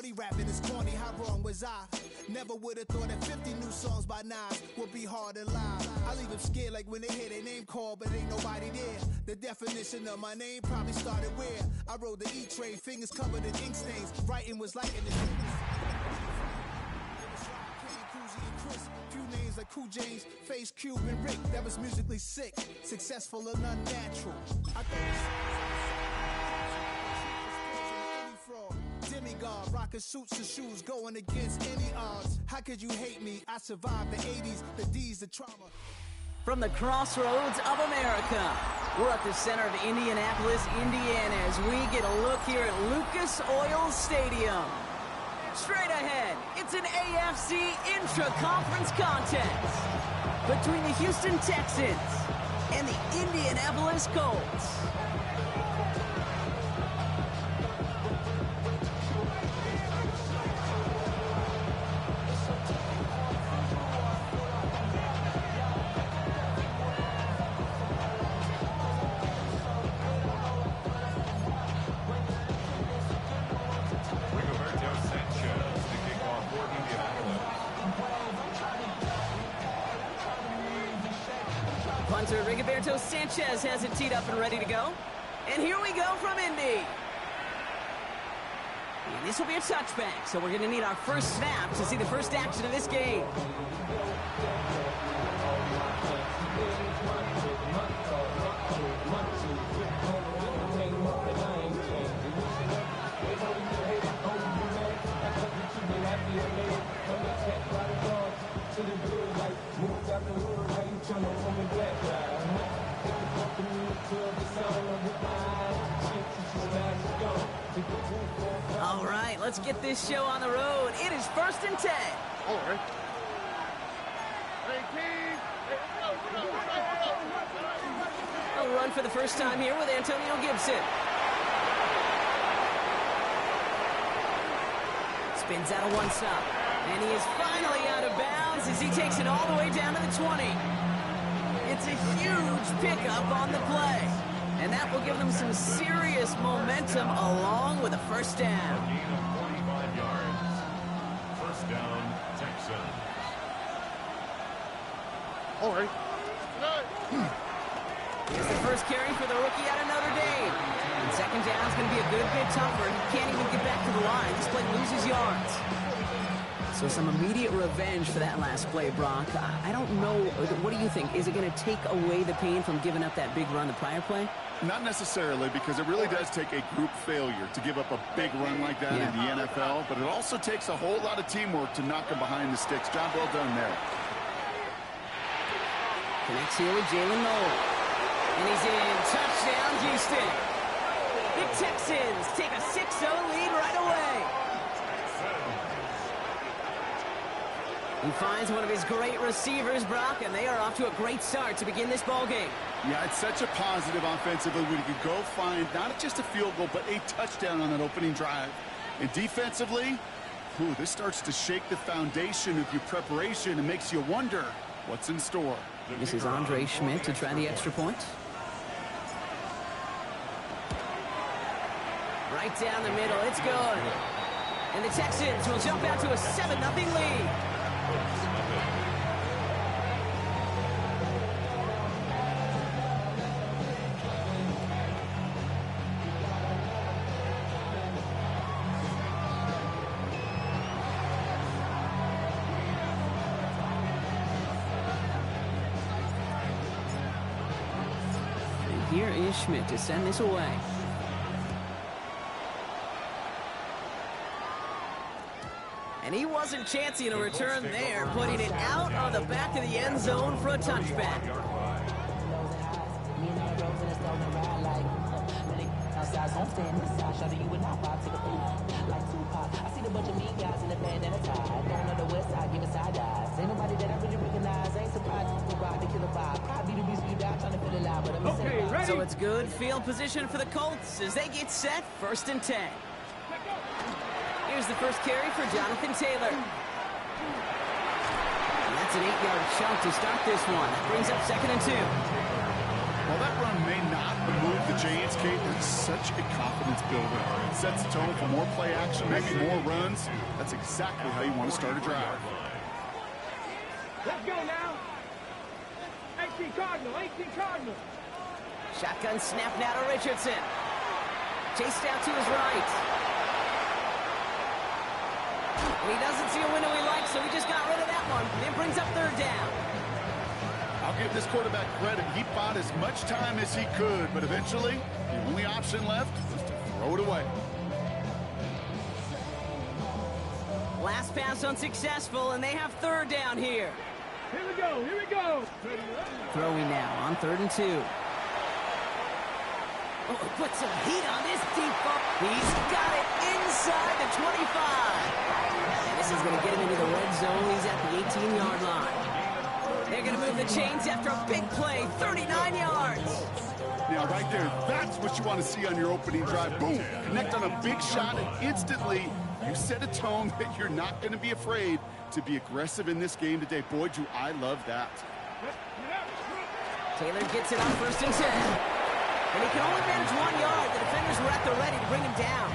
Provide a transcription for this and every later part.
40 rapping is corny, how wrong was I? Never would have thought that 50 new songs by Nas would be hard to lie. I leave them scared like when they hear their name called, but ain't nobody there. The definition of my name probably started where I rode the E-train, fingers covered in ink stains. Writing was like in the few names like Cool James, Face, Cube, and Rick. That was musically sick, successful and unnatural. I thought demigod, rocking suits and shoes, going against any odds. How could you hate me? I survived the 80s, the D's, the trauma. From the crossroads of America, we're at the center of Indianapolis, Indiana, as we get a look here at Lucas Oil Stadium. Straight ahead, it's an AFC intra-conference contest between the Houston Texans and the Indianapolis Colts. Punter Rigoberto Sanchez has it teed up and ready to go. And here we go from Indy. And this will be a touchback, so we're going to need our first snap to see the first action of this game. All right, let's get this show on the road. It is 1st and 10. All right. A run for the first time here with Antonio Gibson. Spins out of one stop. And he is finally out of bounds as he takes it all the way down to the 20. It's a huge pickup on the play. And that will give them some serious momentum along with a first down. A gain of 45 yards. First down, Texans. All right. Here's the first carry for the rookie out of Notre Dame. And second down is going to be a good bit tougher. He can't even get back to the line. This play loses yards. So some immediate revenge for that last play, Brock. I don't know. What do you think? Is it going to take away the pain from giving up that big run the prior play? Not necessarily, because it really does take a group failure to give up a big run like that in the NFL, but it also takes a whole lot of teamwork to knock him behind the sticks. Job well done there. Connects here with Jalen Noel. And he's in. Touchdown, Houston. The Texans take a 6-0 lead right away. He finds one of his great receivers, Brock, and they are off to a great start to begin this ballgame. Yeah, it's such a positive offensively when you can go find not just a field goal, but a touchdown on that opening drive. And defensively, this starts to shake the foundation of your preparation and makes you wonder what's in store. This is Andre Schmidt to try the extra point. Right down the middle, it's good. And the Texans will jump out to a 7-0 lead. And here is Schmidt to send this away. And he wasn't chancing a return there, putting it out on the back of the end zone for a touchback. So it's good field position for the Colts as they get set, 1st and 10. Here's the first carry for Jonathan Taylor. And that's an 8-yard chunk to start this one. That brings up 2nd and 2. Well, that run may not move the the Giants, Kate, that's such a confidence builder. It sets the tone for more play action, maybe more runs. That's exactly how you want to start a drive. Let's go now. 18 Cardinal, 18 Cardinal. Shotgun snap now to Richardson. Chased out to his right. And he doesn't see a window he likes, so he just got rid of that one. It brings up third down. I'll give this quarterback credit. He bought as much time as he could, but eventually, the only option left was to throw it away. Last pass unsuccessful, and they have third down here. Here we go, here we go. Throwing now on 3rd and 2. Oh, put some heat on this deep ball. He's got it inside the 25. And this is going to get him into the red zone. He's at the 18-yard line. They're going to move the chains after a big play, 39 yards. Now, right there, that's what you want to see on your opening drive. Boom, connect on a big shot, and instantly you set a tone that you're not going to be afraid to be aggressive in this game today. Boy, do I love that. Taylor gets it on 1st and 10. And he can only manage 1 yard. The defenders were at the ready to bring him down.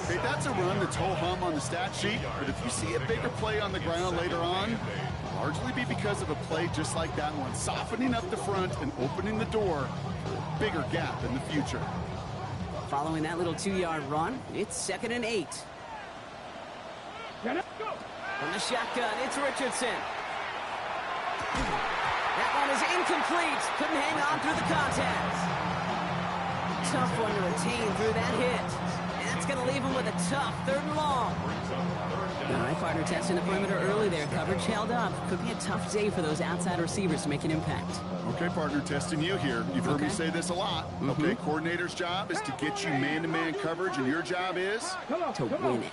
Hey, that's a run that's ho-hum on the stat sheet, but if you see a bigger play on the ground later on, it'll largely be because of a play just like that one, softening up the front and opening the door for a bigger gap in the future. Following that little 2-yard run, it's 2nd and 8. From the shotgun, it's Richardson. That one is incomplete. Couldn't hang on through the contact. Tough one to retain through that hit. And that's going to leave him with a tough 3rd and long. All right, partner, testing the perimeter early there. Coverage held up. Could be a tough day for those outside receivers to make an impact. Okay, partner, testing you here. You've heard me say this a lot. Okay, coordinator's job is to get you man-to-man coverage, and your job is to win it.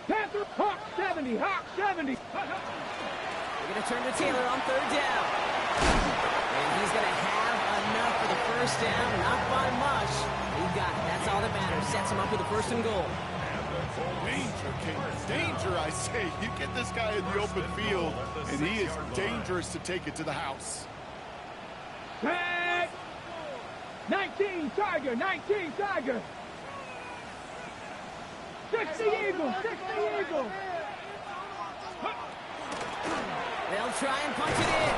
Panther, Hawk 70, Hawk 70. We're going to turn to Taylor on 3rd down. And he's going to have enough for the 1st down, not by much. He got it. That's all that matters. Sets him up with the 1st and goal. Danger, Kate. Danger, I say. You get this guy in the open field, and he is dangerous to take it to the house. Tag! 19 Tiger, 19 Tiger. 60 Eagle, 60 Eagle. They'll try and punch it in.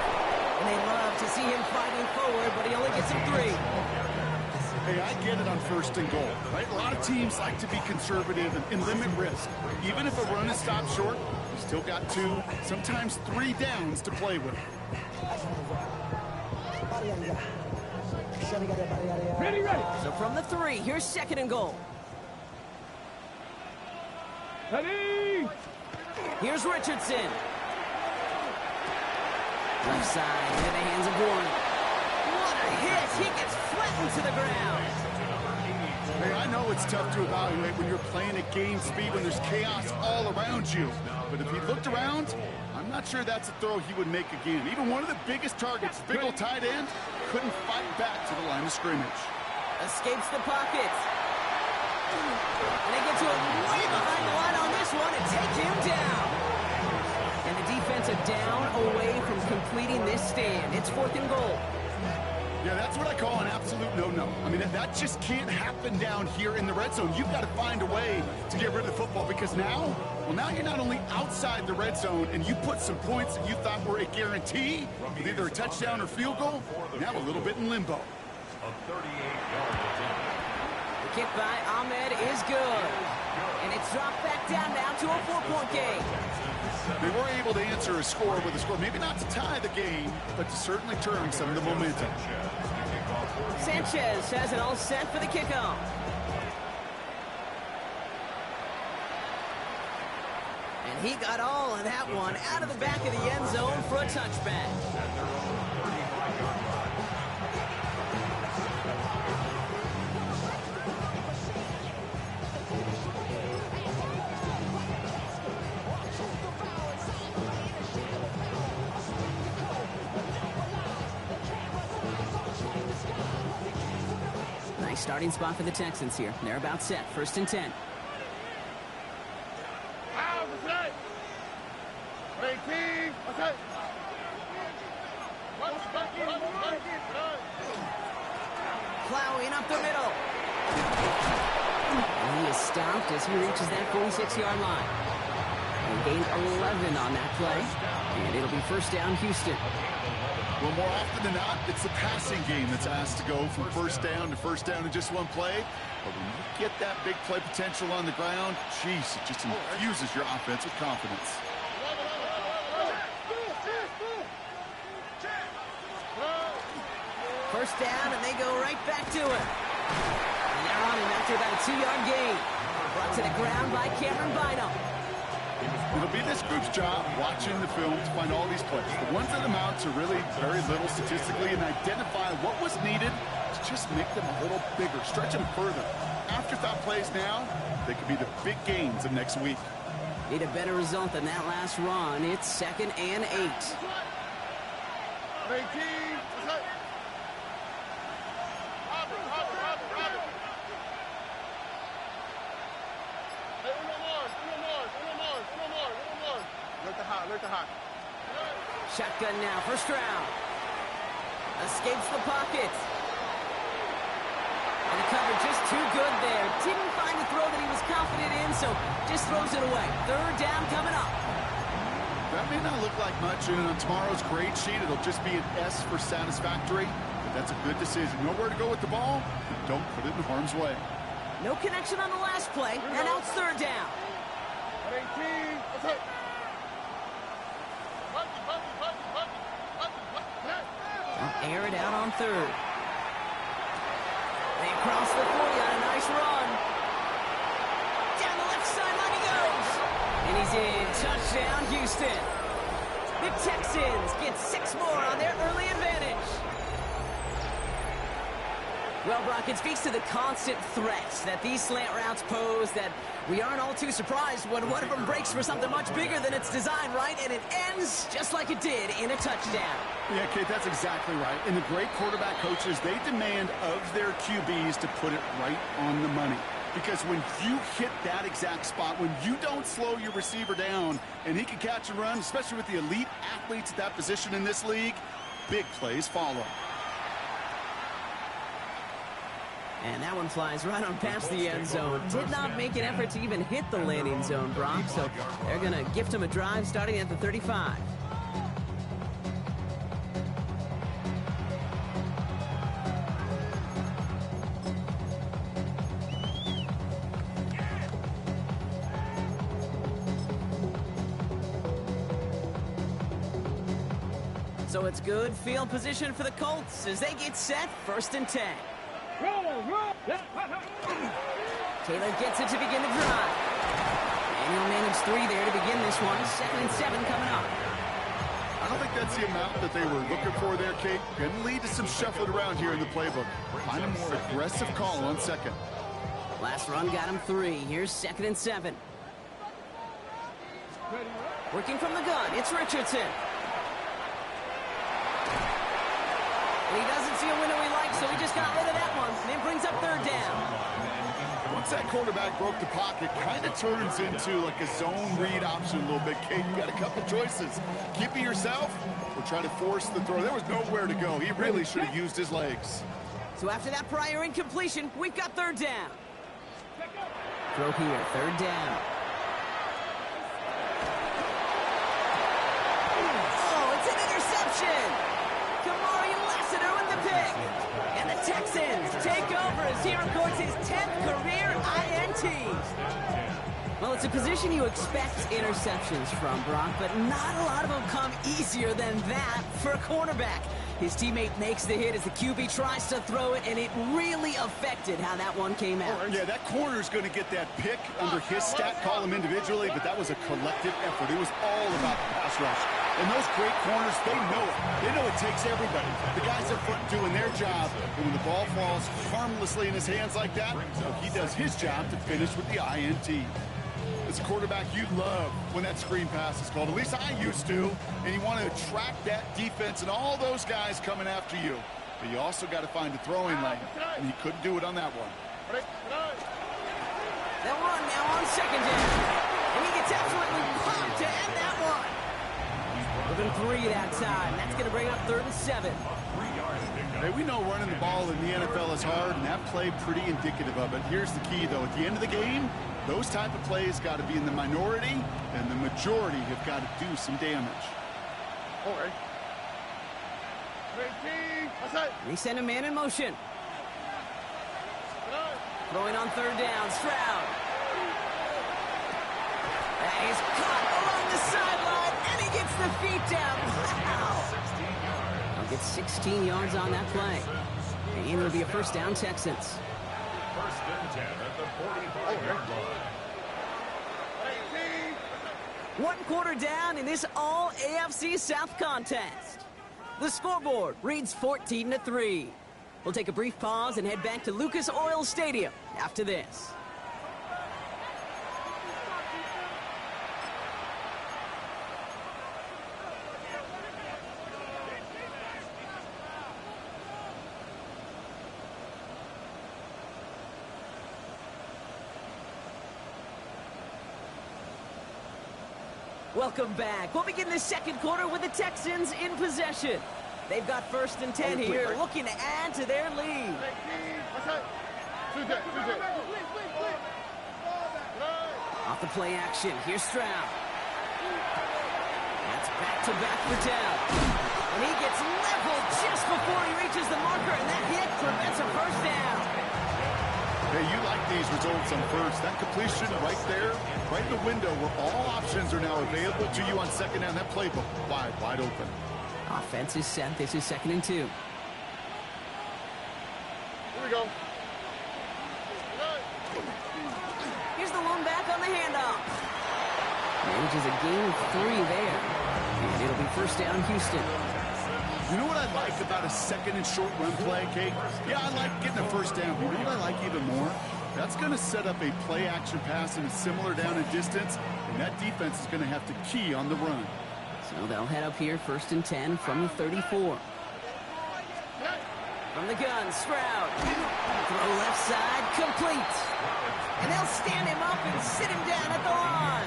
And they love to see him fighting forward, but he only gets him 3. Hey, I get it on 1st and goal, right? A lot of teams like to be conservative and limit risk. Even if a run is stopped short, you still got 2, sometimes 3 downs to play with. Ready, ready. So from the 3, here's 2nd and goal. Ready. Here's Richardson. Left side into the hands of Warren. What a hit! He gets flattened to the ground. Hey, I know it's tough to evaluate when you're playing at game speed, when there's chaos all around you. But if he looked around, I'm not sure that's a throw he would make again. Even one of the biggest targets, big old tight end, couldn't fight back to the line of scrimmage. Escapes the pocket. And they get to him way behind the line on this one and take him down. And the defensive down away from completing this stand. It's 4th and goal. Yeah, that's what I call an absolute no-no. I mean, that just can't happen down here in the red zone. You've got to find a way to get rid of the football because now you're not only outside the red zone and you put some points that you thought were a guarantee, with either a touchdown or field goal, now a little bit in limbo. A 38-yard attempt. The kick by Ahmed is good. And it's dropped back down now to a 4-point game. They were able to answer a score with a score, maybe not to tie the game, but to certainly turn some of the momentum. Sanchez has it all set for the kickoff. And he got all of that one out of the back of the end zone for a touchback. Nice starting spot for the Texans here. They're about set. 1st and 10. plowing up the middle. And he is stopped as he reaches that 46-yard line. He gained 11 on that play, and it'll be first down, Houston. Well, more often than not, it's the passing game that's asked to go from first down in just one play. But when you get that big play potential on the ground, geez, it just infuses your offense with confidence. First down, and they go right back to it. And they're on him after about a 2-yard gain. Brought to the ground by Cameron Bynum. It'll be this group's job watching the film to find all these plays. The ones that amount to really very little statistically and identify what was needed to just make them a little bigger, stretch them further. Afterthought plays now, they could be the big gains of next week. Need a better result than that last run. It's 2nd and 8. Shotgun now, first round. Escapes the pocket. And the cover just too good there. Didn't find the throw that he was confident in, so just throws it away. Third down coming up. That may not look like much, and on tomorrow's grade sheet, it'll just be an S for satisfactory. But that's a good decision. Know where to go with the ball, and don't put it in harm's way. No connection on the last play, and now it's third down. They'll air it out on third. They cross the 40 on a nice run. Down the left sideline he goes. And he's in. Touchdown, Houston. The Texans get 6 more on their early advantage. Well, Brock, it speaks to the constant threats that these slant routes pose, that we aren't all too surprised when one of them breaks for something much bigger than its design, right? And it ends just like it did in a touchdown. Yeah, Kate, that's exactly right. And the great quarterback coaches, they demand of their QBs to put it right on the money. Because when you hit that exact spot, when you don't slow your receiver down and he can catch and run, especially with the elite athletes at that position in this league, big plays follow. And that one flies right on past the end zone. Did not make an effort to even hit the landing zone, Brock. So they're going to gift him a drive starting at the 35. So it's good field position for the Colts as they get set, 1st and 10. Taylor gets it to begin the drive. And he'll manage 3 there to begin this one. 2nd and 7 coming up. I don't think that's the amount that they were looking for there, Kate. Going to lead to some shuffling around here in the playbook. Find a more aggressive call on 2nd. Last run got him 3. Here's 2nd and 7. Working from the gun, it's Richardson. And he doesn't see a window he likes, so he just got rid of that one. And it brings up 3rd down. Once that quarterback broke the pocket, kind of turns into like a zone read option a little bit. Kate, you got a couple choices. Keep it yourself or try to force the throw. There was nowhere to go. He really should have used his legs. So after that prior incompletion, we've got 3rd down. Throw here, 3rd down. Oh, it's an interception. And the Texans take over as he records his 10th career INT. Well, it's a position you expect interceptions from, Brock, but not a lot of them come easier than that for a cornerback. His teammate makes the hit as the QB tries to throw it, and it really affected how that one came out. Yeah, that corner's going to get that pick under his stat column individually, but that was a collective effort. It was all about the pass rush. And those great corners, they know it. They know it takes everybody. The guys up front doing their job, and when the ball falls harmlessly in his hands like that, he does his job to finish with the INT. As a quarterback, you love when that screen pass is called. At least I used to. And you want to attract that defense and all those guys coming after you. But you also got to find a throwing lane, and he couldn't do it on that one. They'll run now on 2nd down. And he gets absolutely pumped to end that one. Within 3 that time. That's going to bring up 3rd and 7. 3 yards pickup. Hey, we know running the ball in the NFL is hard, and that play pretty indicative of it. Here's the key, though. At the end of the game, those type of plays got to be in the minority, and the majority have got to do some damage. All right. They send a man in motion. Throwing on third down, Stroud. And he's caught along the sideline, and he gets the feet down. Wow. 16 yards. He'll get 16 yards on that play. And it'll be a first down, Texans. First and 10 at the 45-yard line. 1 quarter down in this all AFC South contest. The scoreboard reads 14-3. We'll take a brief pause and head back to Lucas Oil Stadium after this. Welcome back. We'll begin the second quarter with the Texans in possession. They've got first and 10 here, looking to add to their lead. Off the play action, here's Stroud. That's back-to-back for Dell. And he gets leveled just before he reaches the marker, and that hit prevents a first down. Hey, you like these results on first. That completion right there, right in the window where all options are now available to you on second down. That playbook wide open. Offense is set. This is 2nd and 2. Here we go. Here's the one back on the handoff. Manages a gain of 3 there. And it'll be first down, Houston. You know what I like about a second and short run play, Kate? Yeah, I like getting a first down. But you know what I like even more? That's going to set up a play action pass in a similar down and distance, and that defense is going to have to key on the run. So they'll head up here, first and 10 from the 34. From the gun, Stroud. Throw left side, complete. And they'll stand him up and sit him down at the line.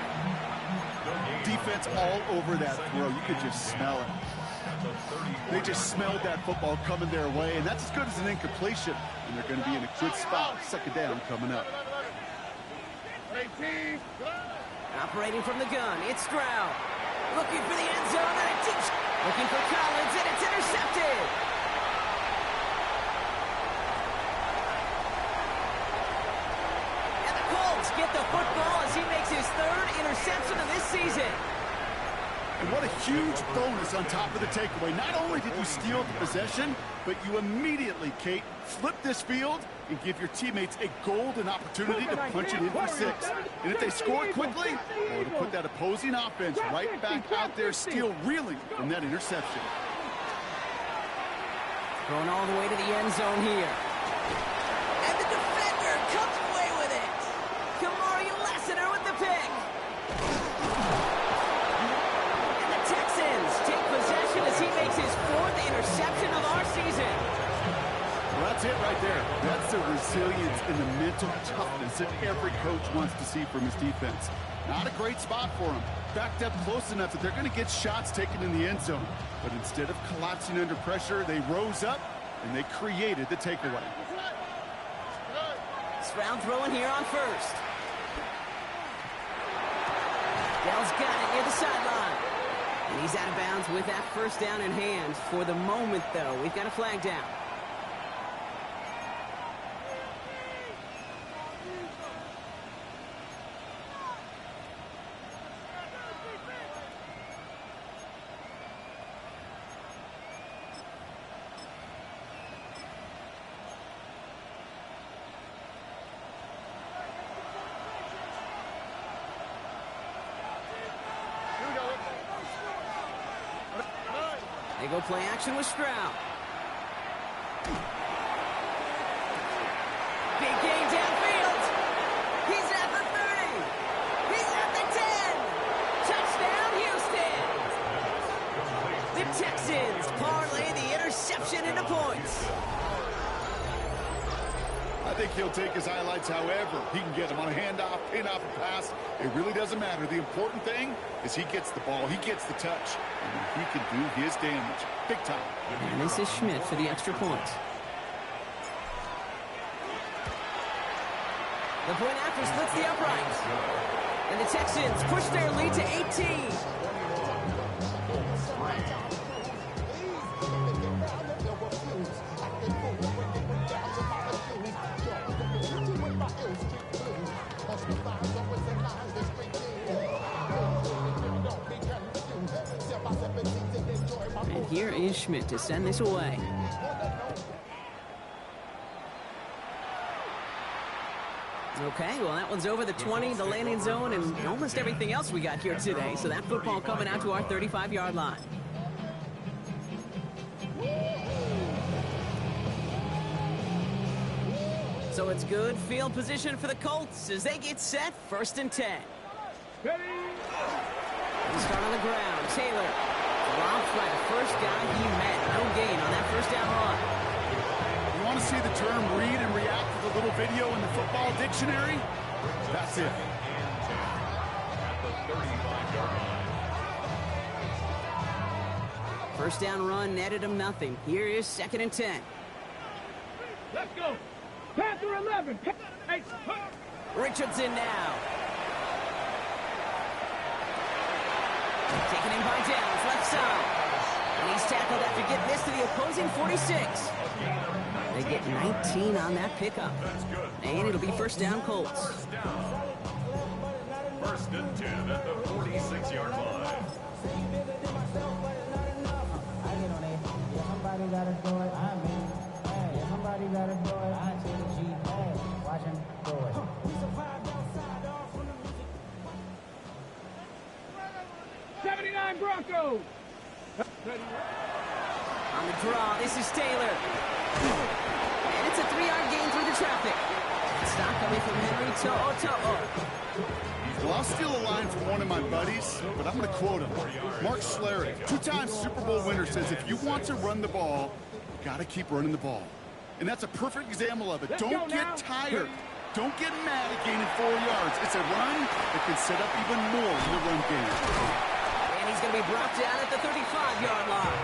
Defense all over that throw. You could just smell it. They just smelled that football coming their way, and that's as good as an incompletion. And they're going to be in a good spot. Second down coming up. Operating from the gun, it's Stroud. Looking for the end zone, and a deep. Looking for Collins, and it's intercepted. And the Colts get the football as he makes his 3rd interception of this season. And what a huge bonus on top of the takeaway. Not only did you steal the possession, but you immediately, Kate, flip this field and give your teammates a golden opportunity to punch it in for 6. And if they score quickly, well, it'll put that opposing offense right back out there, still reeling from that interception. Going all the way to the end zone here. And the defender comes away with it. Kamari Lassiter with the pick. And the Texans take possession as he makes his 4th interception of our season. Well, that's it right there. That's the resilience and the mental toughness that every coach wants to see from his defense. Not a great spot for him. Backed up close enough that they're going to get shots taken in the end zone. But instead of collapsing under pressure, they rose up and they created the takeaway. Stroud throwing here on first. Dell's got it near the sideline. And he's out of bounds with that first down in hand. For the moment, though, we've got a flag down. They go play action with Stroud. Big game downfield. He's at the 30. He's at the 10. Touchdown, Houston. The Texans parlay the interception into points. think he'll take his highlights however he can get them on a handoff, pin off a pass. It really doesn't matter. The important thing is he gets the ball, he gets the touch, and he can do his damage. Big time. And this is Schmidt for the extra point. The point after splits the uprights. And the Texans push their lead to 18. And here is Schmidt to send this away. Okay, well, that one's over the 20, the landing zone, and almost everything else we got here today. So that football coming out to our 35-yard line. So it's good field position for the Colts as they get set, 1st and 10. Ready? They start on the ground. Taylor dropped by the first guy he met. No gain on that first down run. You want to see the term read and react to the little video in the football dictionary? That's it. At the 35-yard line. First down run netted him nothing. Here is 2nd and 10. Let's go. Panther 11. Hey, Richardson now. Taken in by Downs, left side. And he's tackled after getting this to the opposing 46. They get 19 on that pickup. And it'll be 1st down Colts. First down. 1st and 10 at the 46-yard line. Somebody gotta do it. I mean, hey, somebody gotta do it. I take the G. Hey, watch him do it. We survived outside all from the music. 79 Broncos. On the draw, this is Taylor. And it's a 3-yard gain through the traffic. Stop coming from Henry To'o. Well, I'll steal a line from one of my buddies, but I'm going to quote him. Mark Schlereth, 2-time Super Bowl winner, says if you want to run the ball, you got to keep running the ball. And that's a perfect example of it. Don't get tired. Don't get mad at gaining 4 yards. It's a run that can set up even more in the run game. And he's going to be brought down at the 35-yard line.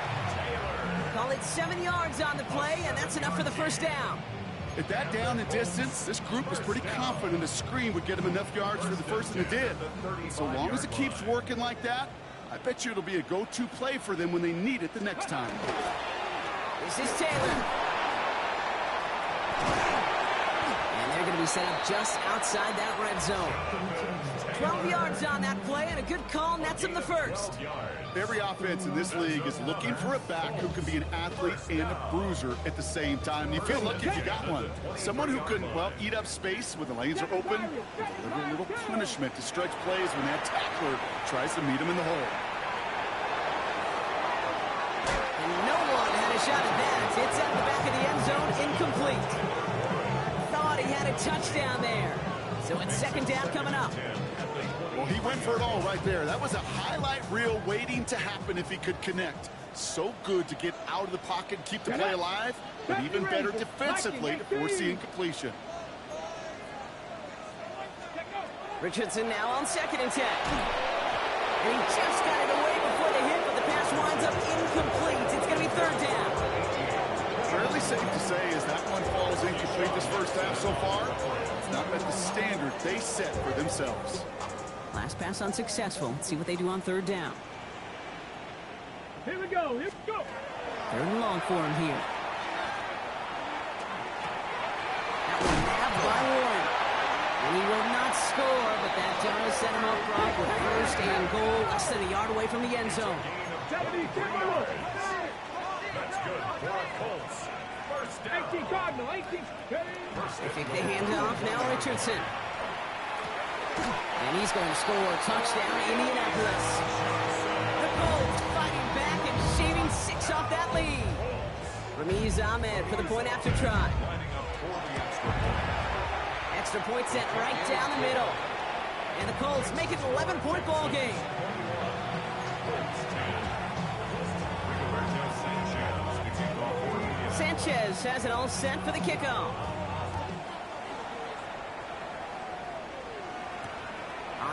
Call it 7 yards on the play, and that's enough for the 1st down. At that down and distance, this group was pretty confident a screen would get him enough yards for the first, and it did. So long as it keeps working like that, I bet you it'll be a go-to play for them when they need it the next time. This is Taylor. And they're going to be set up just outside that red zone. 12 yards on that play, and a good call nets him the 1st. Every offense in this league is looking for a back who can be an athlete and a bruiser at the same time. You feel lucky if you got one. Someone who can, well, eat up space when the lanes are open and deliver a little punishment to stretch plays when that tackler tries to meet him in the hole. And no one had a shot at that. It's at the back of the end zone, incomplete. Thought he had a touchdown there. So it's 2nd down coming up. Well, he went for it all right there. That was a highlight reel waiting to happen if he could connect. So good to get out of the pocket and keep the play alive, but even better defensively to force the incompletion. Richardson now on 2nd and 10. And he just got it away before the hit, but the pass winds up incomplete. It's going to be 3rd down. Fairly safe to say as that one falls incomplete this first half so far, it's not met the standard they set for themselves. Last pass unsuccessful. Let's see what they do on 3rd down. Here we go. Here we go. 3rd and long for him here. That one nabbed by Warren. And he will not score, but that does set him up front with 1st and goal, less than a yard away from the end zone. 70, That's good for our Colts. 1st down. 18 Cardinal, 18. They think they hand it off now, Richardson. And he's going to score. Touchdown, Indianapolis. The Colts fighting back and shaving 6 off that lead. Ramiz Ahmed for the point after try. Extra point set right down the middle. And the Colts make it an 11-point ball game. Sanchez has it all set for the kickoff.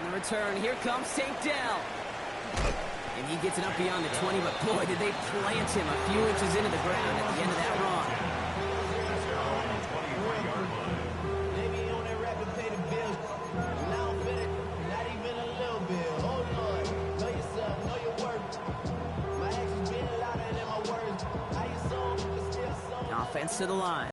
On the return, here comes takedown. And he gets it up beyond the 20, but boy, did they plant him a few inches into the ground at the end of that run. Maybe you on that rapid pay the bills. And I don't fit it, not even a little bit. Oh Lord, know yourself, know your worth. My actions being louder than my words. How you sold, but still sold. Offense to the line.